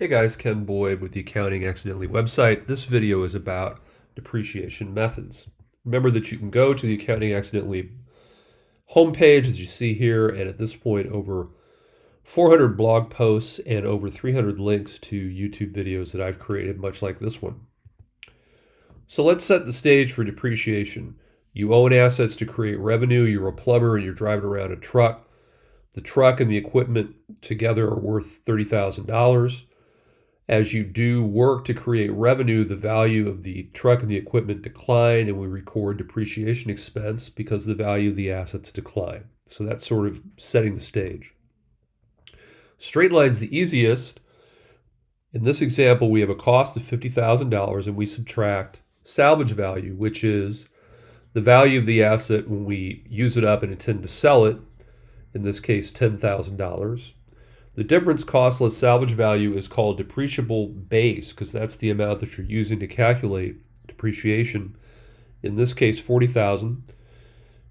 Hey guys, Ken Boyd with the Accounting Accidentally website. This video is about depreciation methods. Remember that you can go to the Accounting Accidentally homepage, as you see here, and at this point over 400 blog posts and over 300 links to YouTube videos that I've created, much like this one. So let's set the stage for depreciation. You own assets to create revenue, you're a plumber and you're driving around a truck. The truck and the equipment together are worth $30,000. As you do work to create revenue, the value of the truck and the equipment decline, and we record depreciation expense because the value of the assets decline. So that's sort of setting the stage. Straightline's the easiest. In this example, we have a cost of $50,000 and we subtract salvage value, which is the value of the asset when we use it up and intend to sell it, in this case $10,000. The difference cost less salvage value is called depreciable base because that's the amount that you're using to calculate depreciation. In this case, $40,000.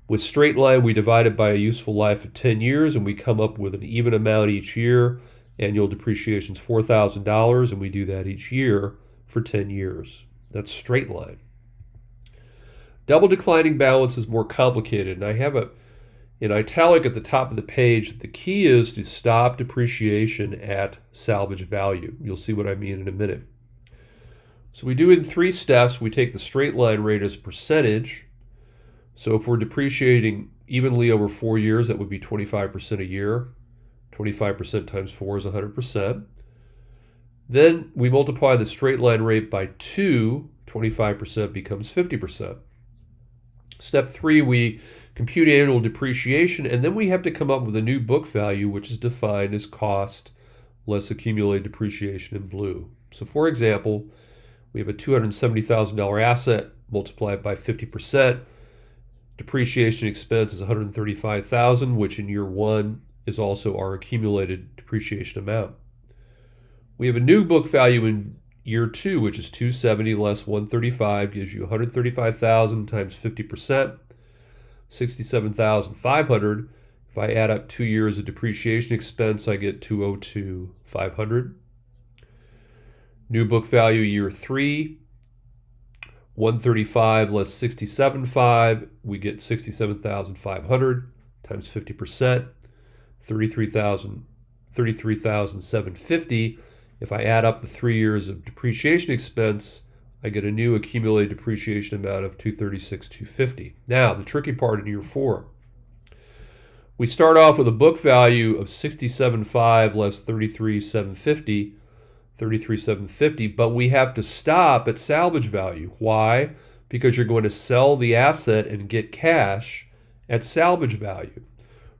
With Straightline, we divide it by a useful life of 10 years and we come up with an even amount each year. Annual depreciation is $4,000 and we do that each year for 10 years. That's Straightline. Double declining balance is more complicated, and I have it in italic at the top of the page. The key is to stop depreciation at salvage value. You'll see what I mean in a minute. So we do it in 3 steps. We take the straight line rate as percentage. So if we're depreciating evenly over 4 years, that would be 25% a year. 25% times 4 is 100%. Then we multiply the straight line rate by 2. 25% becomes 50%. Step 3, we compute annual depreciation, and then we have to come up with a new book value, which is defined as cost less accumulated depreciation in blue. So for example, we have a $270,000 asset multiplied by 50%. Depreciation expense is $135,000, which in year 1 is also our accumulated depreciation amount. We have a new book value in year 2, which is 270 less 135, gives you 135,000 times 50%, 67,500. If I add up 2 years of depreciation expense, I get 202,500. New book value year 3, 135 less 67,500, we get 67,500 times 50%, 33,750. If I add up the 3 years of depreciation expense, I get a new accumulated depreciation amount of 236,250. Now, the tricky part in year 4. We start off with a book value of 67,500 less 33,750, but we have to stop at salvage value. Why? Because you're going to sell the asset and get cash at salvage value.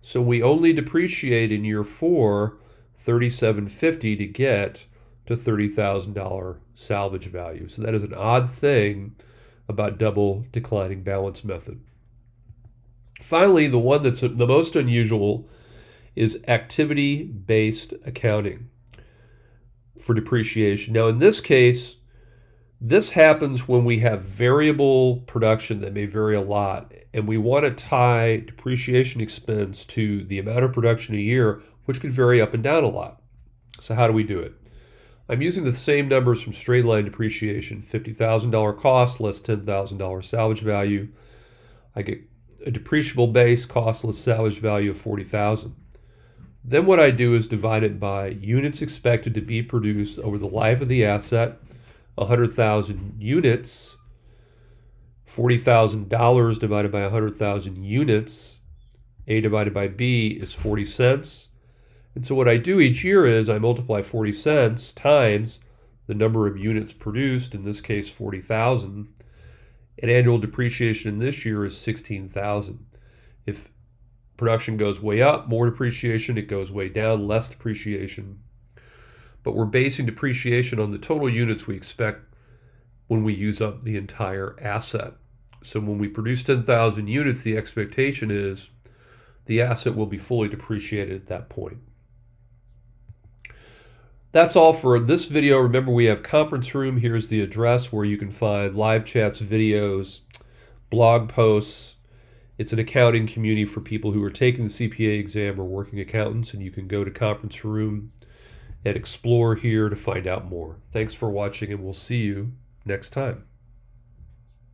So we only depreciate in year 4 $3,750 to get to $30,000 salvage value. So that is an odd thing about double declining balance method. Finally, the one that's the most unusual is activity-based accounting for depreciation. Now in this case, this happens when we have variable production that may vary a lot, and we want to tie depreciation expense to the amount of production a year, which could vary up and down a lot. So how do we do it? I'm using the same numbers from straight line depreciation, $50,000 cost less $10,000 salvage value. I get a depreciable base cost less salvage value of $40,000. Then what I do is divide it by units expected to be produced over the life of the asset, 100,000 units, $40,000 divided by 100,000 units, A divided by B is 40 cents. And so what I do each year is I multiply 40 cents times the number of units produced, in this case 40,000, and annual depreciation in this year is 16,000. If production goes way up, more depreciation. It goes way down, less depreciation. But we're basing depreciation on the total units we expect when we use up the entire asset. So when we produce 10,000 units, the expectation is the asset will be fully depreciated at that point. That's all for this video. Remember, we have conference room. Here's the address where you can find live chats, videos, blog posts. It's an accounting community for people who are taking the CPA exam or working accountants, and you can go to conference room and explore here to find out more. Thanks for watching, and we'll see you next time.